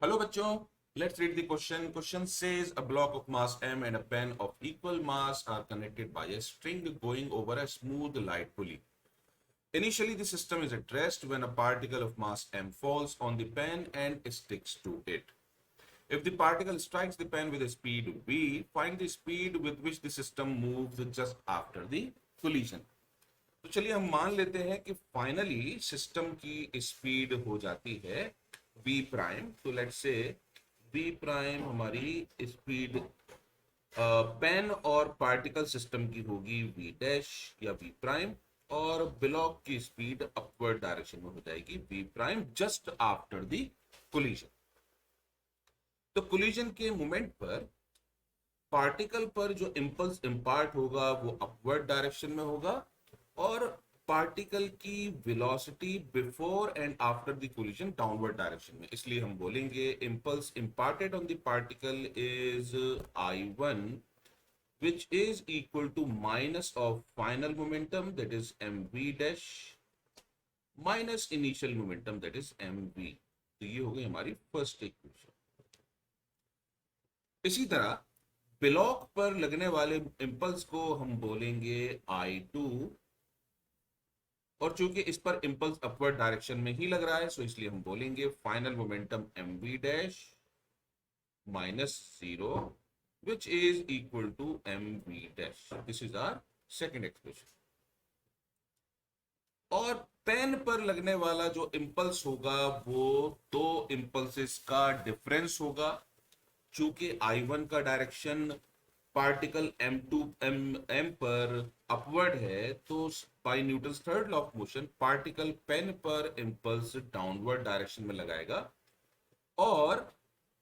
Hello बच्चों, let's read the question. Question says a block of mass m and a pen of equal mass are connected by a string going over a smooth light pulley. Initially, the system is at rest when a particle of mass m falls on the pen and sticks to it. If the particle strikes the pen with a speed v, find the speed with which the system moves just after the collision. तो चलिए हम मान लेते हैं कि finally system की speed हो जाती है v प्राइम। तो लेट्स से v प्राइम हमारी स्पीड पेन और पार्टिकल सिस्टम की होगी v डैश या v प्राइम, और ब्लॉक की स्पीड अपवर्ड डायरेक्शन में हो जाएगी v prime just after the collision. तो कोलिजन के मोमेंट पर पार्टिकल पर जो इंपल्स इम्पार्ट होगा वो अपवर्ड डायरेक्शन में होगा, और पार्टिकल की velocity before and after the collision downward direction में। इसलिए हम बोलेंगे impulse imparted on the particle is I1 which is equal to minus of final momentum that is mv dash minus initial momentum that is mv। तो ये हो गई हमारी first equation. इसी तरह ब्लॉक पर लगने वाले इंपल्स को हम बोलेंगे I2, और चूंकि इस पर इंपल्स अपवर्ड डायरेक्शन में ही लग रहा है सो इसलिए हम बोलेंगे final momentum mv dash minus 0 which is equal to mv dash. This is our second expression. और पेन पर लगने वाला जो इंपल्स होगा वो दो इंपल्सेस का डिफरेंस होगा। चूंकि I1 का डायरेक्शन पार्टिकल m पर अपवर्ड है, तो by Newton's third law of motion particle pen पर इंपल्स डाउनवर्ड डायरेक्शन में लगाएगा और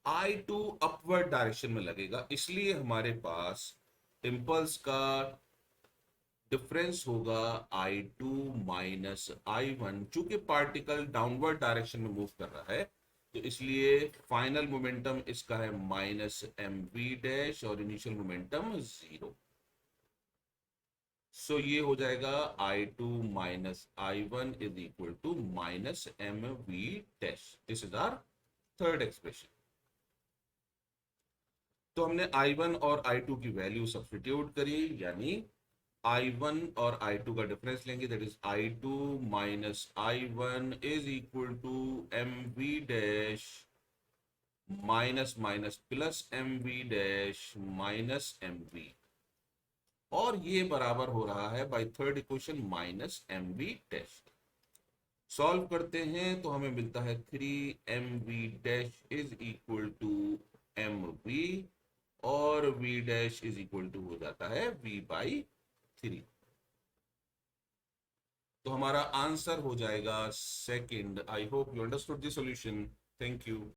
I2 अपवर्ड डायरेक्शन में लगेगा। इसलिए हमारे पास इंपल्स का डिफरेंस होगा I2 माइनस I1। चूंकि पार्टिकल डाउनवर्ड डायरेक्शन में मूव कर रहा है तो इसलिए फाइनल मोमेंटम इसका है माइनस mv डैश और इनिशियल मोमेंटम 0। सो ये हो जाएगा I2 minus I1 is equal to minus mv dash. This is our third expression. तो हमने I1 और I2 की वैल्यू सब्स्टिट्यूट करी, यानी I1 और I2 का डिफरेंस लेंगे, that is I2 minus I1 is equal to mv dash minus minus plus mv dash minus mv, और ये बराबर हो रहा है by third equation minus mv dash. Solve करते हैं तो हमें मिलता है 3mv dash is equal to mv, और v dash is equal to हो जाता है v बाई 3। तो हमारा आंसर हो जाएगा second. I hope you understood the solution. Thank you.